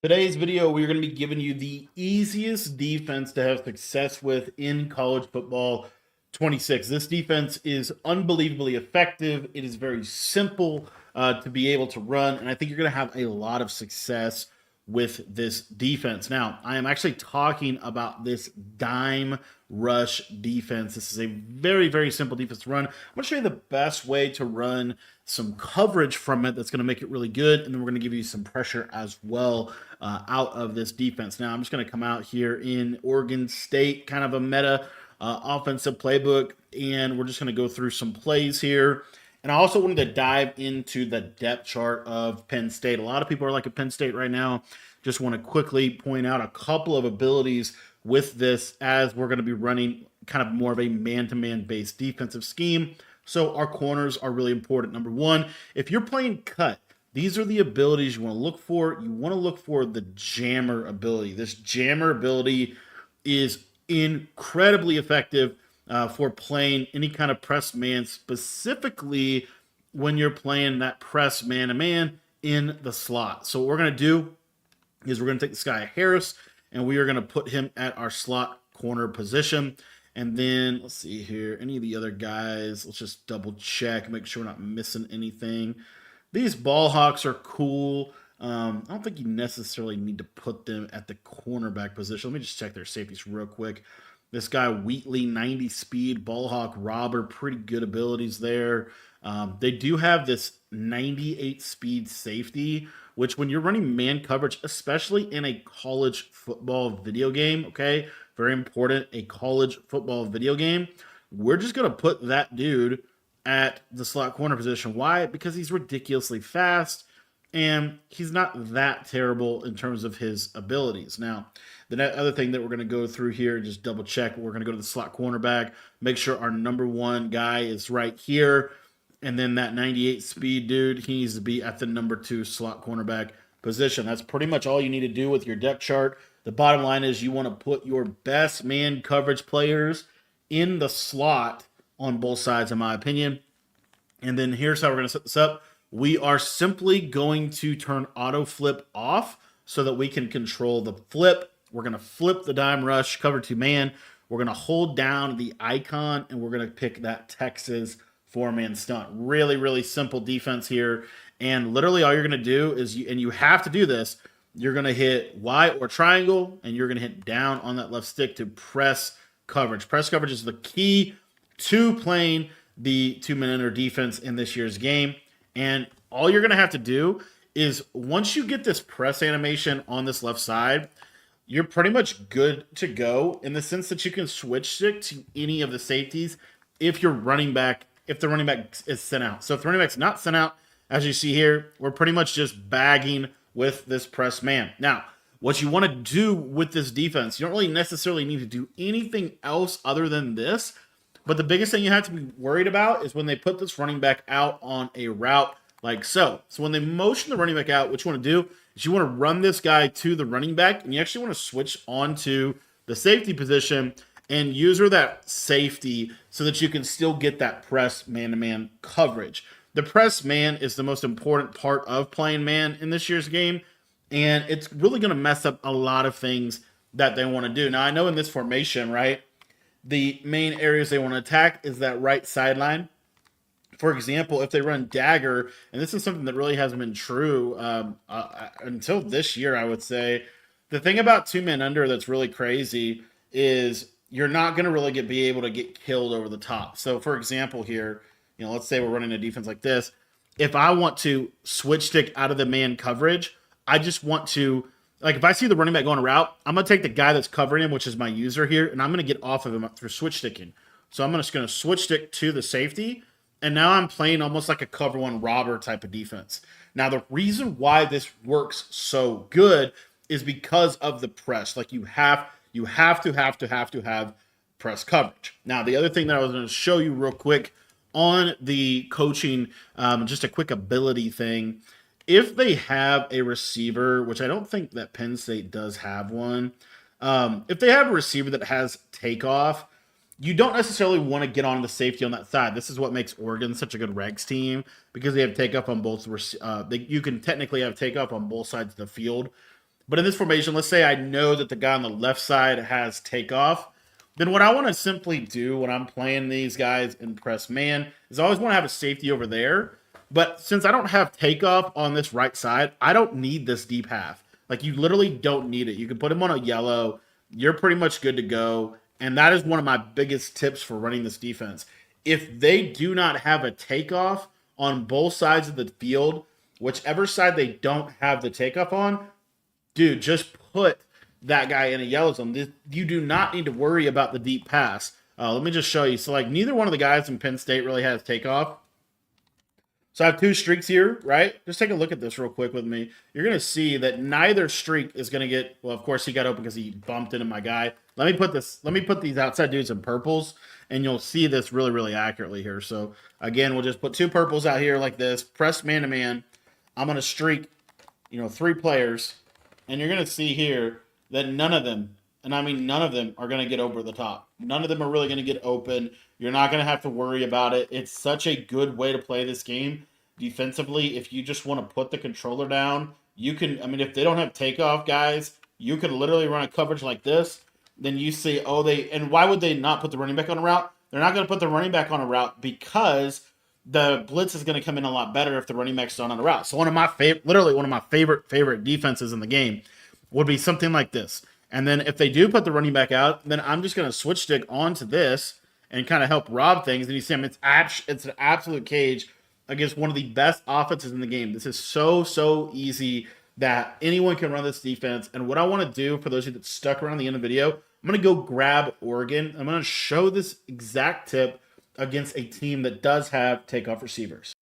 Today's video, we're going to be giving you the easiest defense to have success with in college football 26. This defense is unbelievably effective. It is very simple to be able to run, and I think you're going to have a lot of success with this defense. Now, I am actually talking about this dime rush defense. This is a very, very simple defense to run. I'm going to show you the best way to run some coverage from it that's going to make it really good, and then we're going to give you some pressure as well out of this defense. Now, I'm just going to come out here in Oregon State, kind of a meta offensive playbook, and we're just going to go through some plays here. And I also wanted to dive into the depth chart of Penn State. A lot of people are like at Penn State right now. Just want to quickly point out a couple of abilities with this as we're going to be running kind of more of a man-to-man based defensive scheme. So our corners are really important. Number one, if you're playing cut, these are the abilities you want to look for. You want to look for the jammer ability. This jammer ability is incredibly effective for playing any kind of press man, specifically when you're playing that press man-to-man in the slot. So what we're going to do is we're going to take this guy Harris, and we are going to put him at our slot corner position. And then let's see here, any of the other guys, let's just double check, make sure we're not missing anything. These ball hawks are cool. I don't think you necessarily need to put them at the cornerback position. Let me just check their safeties real quick. This guy Wheatley, 90 speed, ball hawk robber, pretty good abilities there. They do have this 98 speed safety, which when you're running man coverage, especially in a college football video game, okay, very important, a college football video game, we're just going to put that dude at the slot corner position. Why? Because he's ridiculously fast, and he's not that terrible in terms of his abilities. Now, the other thing that we're going to go through here, just double check, we're going to go to the slot cornerback, make sure our number one guy is right here, and then that 98 speed dude, he needs to be at the number 2 slot cornerback position. That's pretty much all you need to do with your depth chart. The bottom line is you want to put your best man coverage players in the slot on both sides, in my opinion. And then here's how we're going to set this up. We are simply going to turn auto flip off so that we can control the flip. We're going to flip the dime rush, cover 2 man. We're going to hold down the icon, and we're going to pick that Texas 4-man stunt. Really, really simple defense here. And literally all you're going to do is, you have to do this, you're going to hit Y or triangle, and you're going to hit down on that left stick to press coverage. Press coverage is the key to playing the 2-man under defense in this year's game. And all you're going to have to do is once you get this press animation on this left side, you're pretty much good to go in the sense that you can switch stick to any of the safeties if the running back is sent out. So if the running back's not sent out, as you see here, we're pretty much just bagging with this press man. Now, what you want to do with this defense, you don't really necessarily need to do anything else other than this. But the biggest thing you have to be worried about is when they put this running back out on a route like so. So when they motion the running back out, what you want to do is you want to run this guy to the running back, and you actually want to switch onto the safety position and user that safety so that you can still get that press man-to-man coverage. The press man is the most important part of playing man in this year's game, and it's really going to mess up a lot of things that they want to do. Now, I know in this formation, right, the main areas they want to attack is that right sideline. For example, if they run dagger, and this is something that really hasn't been true until this year, I would say, the thing about 2-man under that's really crazy is you're not going to really be able to get killed over the top. So, for example here, let's say we're running a defense like this. If I want to switch stick out of the man coverage, I just want to, like if I see the running back going a route, I'm going to take the guy that's covering him, which is my user here, and I'm going to get off of him through switch sticking. So I'm just going to switch stick to the safety, and now I'm playing almost like a cover 1 robber type of defense. Now, the reason why this works so good is because of the press. Like you have to have press coverage. Now, the other thing that I was going to show you real quick on the coaching, just a quick ability thing. If they have a receiver, which I don't think that Penn State does have one, if they have a receiver that has takeoff, you don't necessarily want to get on the safety on that side. This is what makes Oregon such a good regs team, because they have takeoff on both. You can technically have takeoff on both sides of the field. But in this formation, let's say I know that the guy on the left side has takeoff. Then what I want to simply do when I'm playing these guys in press man is I always want to have a safety over there. But since I don't have takeoff on this right side, I don't need this deep half. Like, you literally don't need it. You can put him on a yellow. You're pretty much good to go. And that is one of my biggest tips for running this defense. If they do not have a takeoff on both sides of the field, whichever side they don't have the takeoff on, dude, just put that guy in a yellow zone. You do not need to worry about the deep pass. Let me just show you. So, like, neither one of the guys in Penn State really has takeoff. So I have two streaks here, right? Just take a look at this real quick with me. You're going to see that neither streak is going to get, well, of course he got open because he bumped into my guy. Let me put these outside dudes in purples, and you'll see this really, really accurately here. So again, we'll just put two purples out here like this, press man to man. I'm going to streak, 3 players, and you're going to see here that none of them, and I mean none of them, are going to get over the top. None of them are really going to get open. You're not going to have to worry about it. It's such a good way to play this game defensively. If you just want to put the controller down, you can, if they don't have takeoff, guys, you can literally run a coverage like this. Then you see, and why would they not put the running back on a route? They're not going to put the running back on a route because the blitz is going to come in a lot better if the running back's not on a route. So one of my favorite defenses in the game would be something like this. And then if they do put the running back out, then I'm just going to switch stick onto this and kind of help rob things. And you see, it's an absolute cage against one of the best offenses in the game. This is so easy that anyone can run this defense. And what I want to do, for those of you that stuck around the end of the video, I'm going to go grab Oregon. I'm going to show this exact tip against a team that does have takeoff receivers.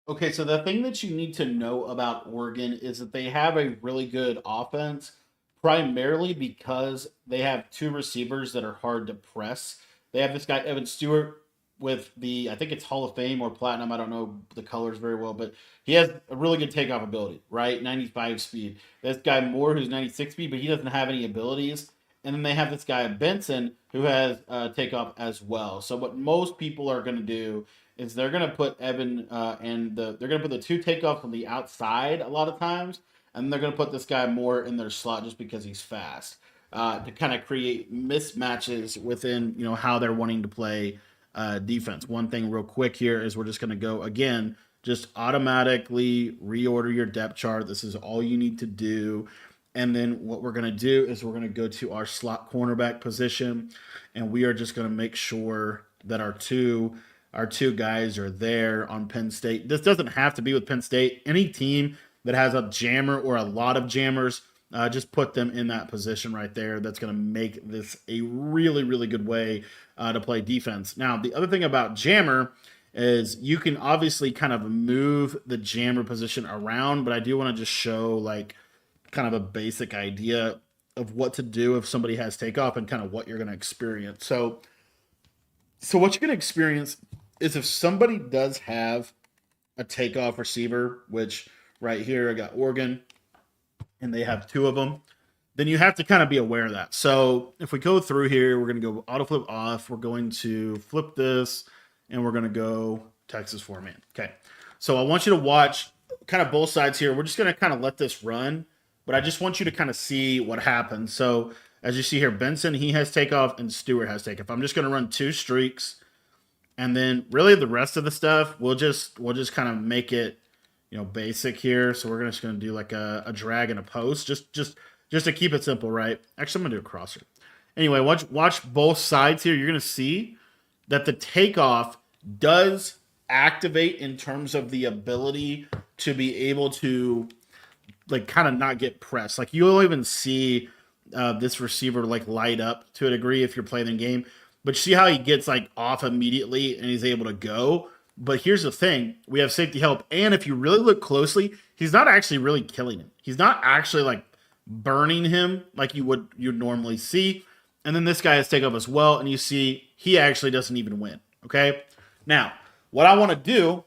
Okay, so the thing that you need to know about Oregon is that they have a really good offense, primarily because they have 2 receivers that are hard to press. They have this guy, Evan Stewart, with I think it's Hall of Fame or Platinum. I don't know the colors very well, but he has a really good takeoff ability, right? 95 speed. This guy Moore, who's 96 speed, but he doesn't have any abilities. And then they have this guy Benson, who has takeoff as well. So what most people are going to do is they're going to put Evan they're going to put the 2 takeoffs on the outside a lot of times, and they're going to put this guy Moore in their slot just because he's fast, to kind of create mismatches within how they're wanting to play defense. One thing real quick here is we're just going to go again, just automatically reorder your depth chart. This is all you need to do. And then what we're going to do is we're going to go to our slot cornerback position, and we are just going to make sure that our two guys are there on Penn State. This doesn't have to be with Penn State. Any team that has a jammer or a lot of jammers, just put them in that position right there. That's going to make this a really, really good way to play defense. Now, the other thing about jammer is you can obviously kind of move the jammer position around, but I do want to just show like kind of a basic idea of what to do if somebody has takeoff and kind of what you're going to experience. So what you're going to experience is if somebody does have a takeoff receiver, which right here I got Oregon, and they have 2 of them, then you have to kind of be aware of that. So if we go through here, we're going to go auto flip off. We're going to flip this, and we're going to go Texas format. Okay. So I want you to watch kind of both sides here. We're just going to kind of let this run, but I just want you to kind of see what happens. So as you see here, Benson, he has takeoff, and Stewart has takeoff. I'm just going to run 2 streaks, and then really the rest of the stuff, we'll just kind of make it, basic here. So we're just going to do like a drag and a post, just to keep it simple, right? Actually, I'm going to do a crosser. Anyway, watch both sides here. You're going to see that the takeoff does activate in terms of the ability to be able to like kind of not get pressed. Like you'll even see this receiver like light up to a degree if you're playing the game. But see how he gets like off immediately and he's able to go. But here's the thing. We have safety help. And if you really look closely, he's not actually really killing him. He's not actually like burning him like you'd normally see. And then this guy has takeoff as well. And you see he actually doesn't even win. Okay. Now, what I want to do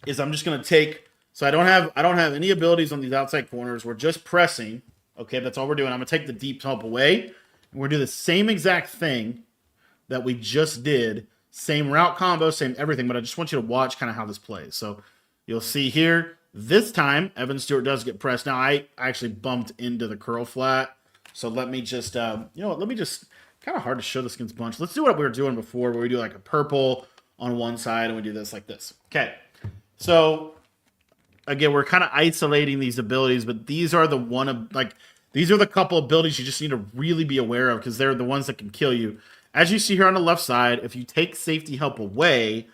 is I'm just going to take, so I don't have any abilities on these outside corners. We're just pressing. Okay. That's all we're doing. I'm going to take the deep help away. And we're going to do the same exact thing that we just did. Same route combo, same everything, but I just want you to watch kind of how this plays. So you'll see here, This time, Evan Stewart does get pressed. Now, I actually bumped into the curl flat. So let me just, you know what, let me just, kind of hard to show this against bunch. Let's do what we were doing before, where we do like a purple on one side and we do this like this. Okay. So again, we're kind of isolating these abilities, but these are the these are the couple abilities you just need to really be aware of because they're the ones that can kill you. As you see here on the left side, if you take safety help away,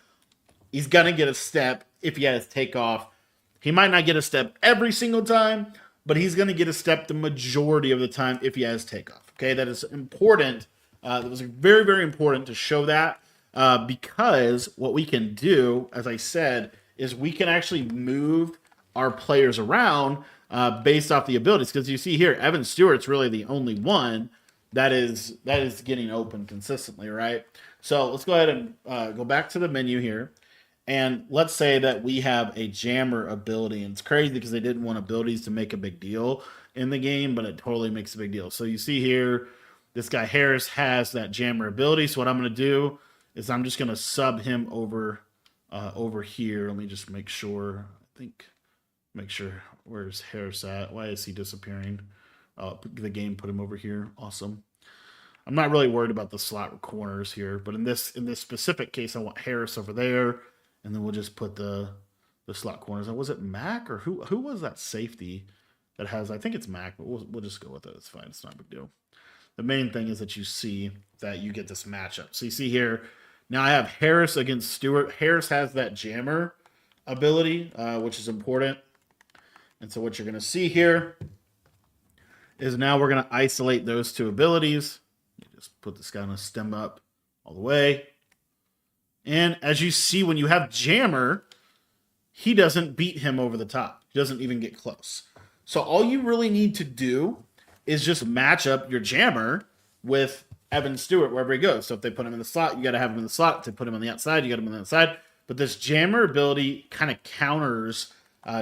he's going to get a step if he has takeoff. He might not get a step every single time, but he's going to get a step the majority of the time if he has takeoff. Okay, that is important. That was very, very important to show that because what we can do, as I said, is we can actually move our players around based off the abilities. Because you see here, Evan Stewart's really the only one that is getting open consistently, right? So let's go ahead and go back to the menu here. And let's say that we have a jammer ability. And it's crazy because they didn't want abilities to make a big deal in the game, but it totally makes a big deal. So you see here, this guy Harris has that jammer ability. So what I'm going to do is I'm just going to sub him over here. Let me just make sure. Make sure, where's Harris at? Why is he disappearing? The game put him over here. Awesome. I'm not really worried about the slot corners here, but in this specific case, I want Harris over there. And then we'll just put the slot corners. Was it Mac or who was that safety that has? I think it's Mac, but we'll just go with it. It's fine. It's not a big deal. The main thing is that you see that you get this matchup. So you see here, now I have Harris against Stewart. Harris has that jammer ability, which is important. And so what you're going to see here is now we're going to isolate those two abilities. You just put this guy on a stem up all the way. And as you see, when you have jammer, he doesn't beat him over the top. He doesn't even get close. So all you really need to do is just match up your jammer with Evan Stewart wherever he goes. So if they put him in the slot, you got to have him in the slot. If they put him on the outside, you got him on the outside. But this jammer ability kind of counters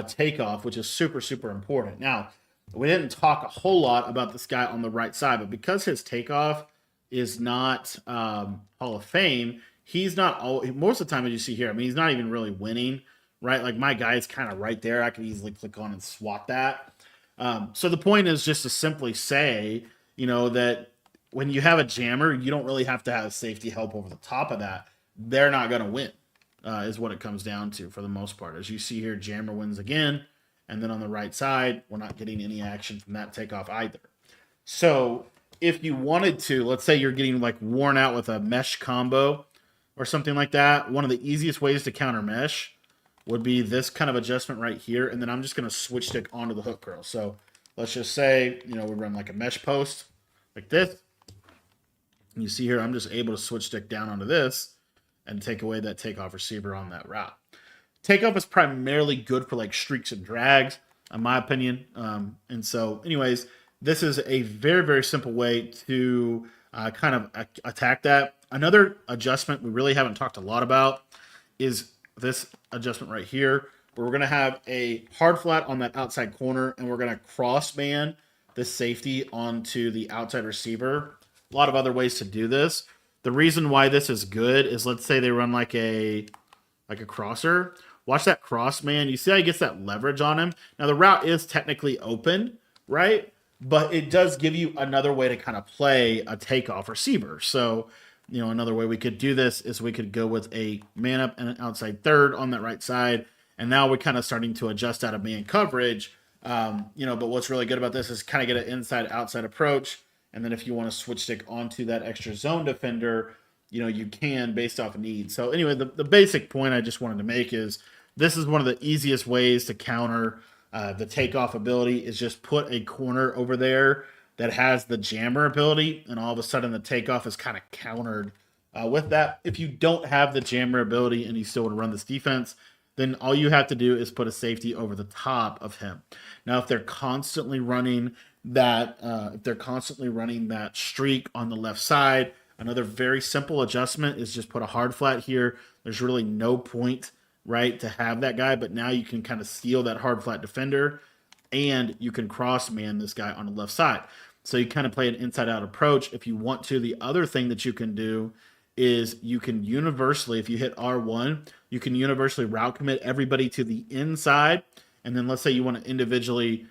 takeoff, which is super, super important. Now, we didn't talk a whole lot about this guy on the right side, but because his takeoff is not Hall of Fame, he's not most of the time, as you see here, I mean, he's not even really winning, right? Like my guy is kind of right there. I can easily click on and swap that. So the point is just to simply say, you know, that when you have a jammer, you don't really have to have safety help over the top of that. They're not going to win, is what it comes down to for the most part. As you see here, jammer wins again. And then on the right side, we're not getting any action from that takeoff either. So if you wanted to, let's say you're getting like worn out with a mesh combo, or something like that, one of the easiest ways to counter mesh would be this kind of adjustment right here. And then I'm just going to switch stick onto the hook curl. So let's just say, you know, we run like a mesh post like this. And you see here, I'm just able to switch stick down onto this and take away that takeoff receiver on that route. Takeoff is primarily good for like streaks and drags, in my opinion. And so anyways, this is a very, very simple way to kind of attack that. Another adjustment we really haven't talked a lot about is this adjustment right here, where we're going to have a hard flat on that outside corner, and we're going to cross man this safety onto the outside receiver. A lot of other ways to do this. The reason why this is good is, let's say they run like a crosser. Watch that cross man. You see how he gets that leverage on him? Now the route is technically open, right? But it does give you another way to kind of play a takeoff receiver. So, you know, another way we could do this is we could go with a man up and an outside third on that right side. And now we're kind of starting to adjust out of man coverage. You know, but what's really good about this is kind of get an inside-outside approach. And then if you want to switch stick onto that extra zone defender, you know, you can based off need. So anyway, the basic point I just wanted to make is this is one of the easiest ways to counter the takeoff ability, is just put a corner over there that has the jammer ability, and all of a sudden the takeoff is kind of countered with that. If you don't have the jammer ability and you still want to run this defense, then all you have to do is put a safety over the top of him. Now, if they're constantly running that, streak on the left side, another very simple adjustment is just put a hard flat here. There's really no point, right, to have that guy, but now you can kind of steal that hard flat defender, and you can cross man this guy on the left side. So you kind of play an inside out approach if you want to. The other thing that you can do is you can universally, if you hit R1, you can universally route commit everybody to the inside, and then let's say you want to individually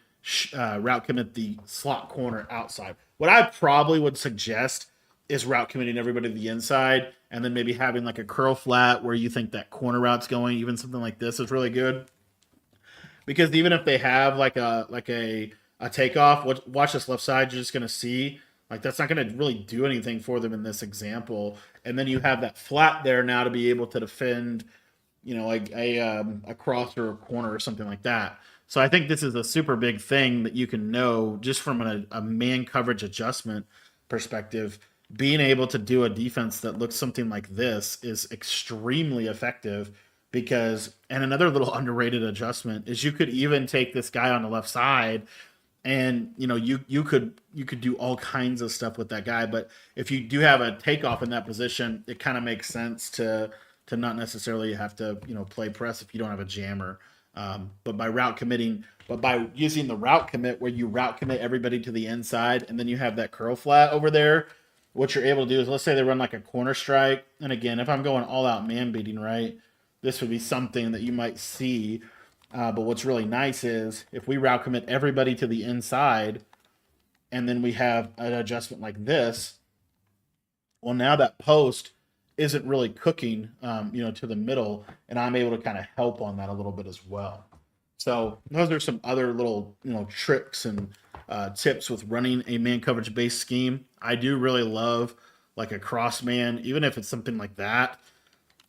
route commit the slot corner outside. What I probably would suggest is route committing everybody to the inside, and then maybe having like a curl flat where you think that corner route's going. Even something like this is really good, because even if they have like a takeoff, watch this left side, you're just gonna see like that's not gonna really do anything for them in this example. And then you have that flat there now to be able to defend, like a cross or a corner or something like that. So I think this is a super big thing that you can know just from a man coverage adjustment perspective. Being able to do a defense that looks something like this is extremely effective, because, and another little underrated adjustment is you could even take this guy on the left side, and you could do all kinds of stuff with that guy. But if you do have a takeoff in that position, it kind of makes sense to not necessarily have to play press if you don't have a jammer. But by using the route commit, where you route commit everybody to the inside, and then you have that curl flat over there, what you're able to do is, let's say they run like a corner strike, and again, if I'm going all out man beating, right, this would be something that you might see. But what's really nice is if we route commit everybody to the inside, and then we have an adjustment like this, well, now that post isn't really cooking, to the middle, and I'm able to kind of help on that a little bit as well. So those are some other little, tricks and tips with running a man coverage based scheme. I do really love like a cross man, even if it's something like that,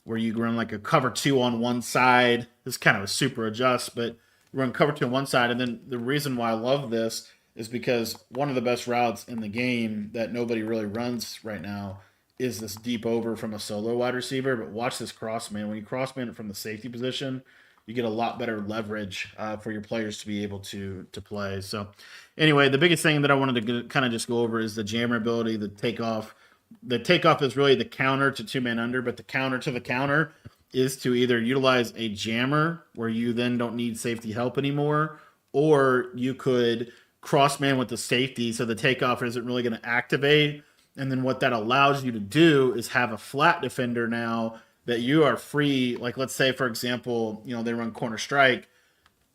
where you run like a cover 2 on one side. This is kind of a super adjust, but you run cover 2 on one side. And then the reason why I love this is because one of the best routes in the game that nobody really runs right now is this deep over from a solo wide receiver. But watch this cross man. When you cross man it from the safety position, you get a lot better leverage for your players to be able to play. So anyway, the biggest thing that I wanted to kind of just go over is the jammer ability, the takeoff. The takeoff is really the counter to 2-man under, but the counter to the counter is to either utilize a jammer where you then don't need safety help anymore, or you could cross man with the safety so the takeoff isn't really going to activate. And then what that allows you to do is have a flat defender now that you are free. Like, let's say, for example, they run corner strike.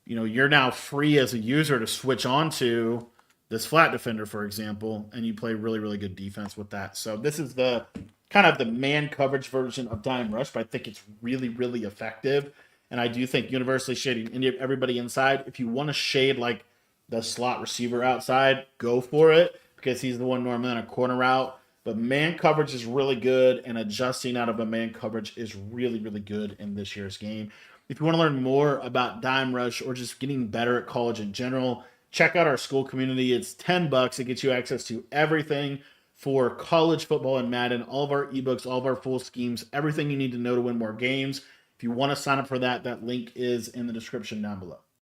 You're now free as a user to switch on to this flat defender, for example, and you play really, really good defense with that. So this is the kind of the man coverage version of dime rush, but I think it's really, really effective. And I do think universally shading everybody inside, if you want to shade like the slot receiver outside, go for it, because he's the one normally on a corner route. But man coverage is really good, and adjusting out of a man coverage is really, really good in this year's game. If you want to learn more about dime rush or just getting better at college in general, check out our school community. It's $10. It gets you access to everything for college football and Madden, all of our ebooks, all of our full schemes, everything you need to know to win more games. If you want to sign up for that, that link is in the description down below.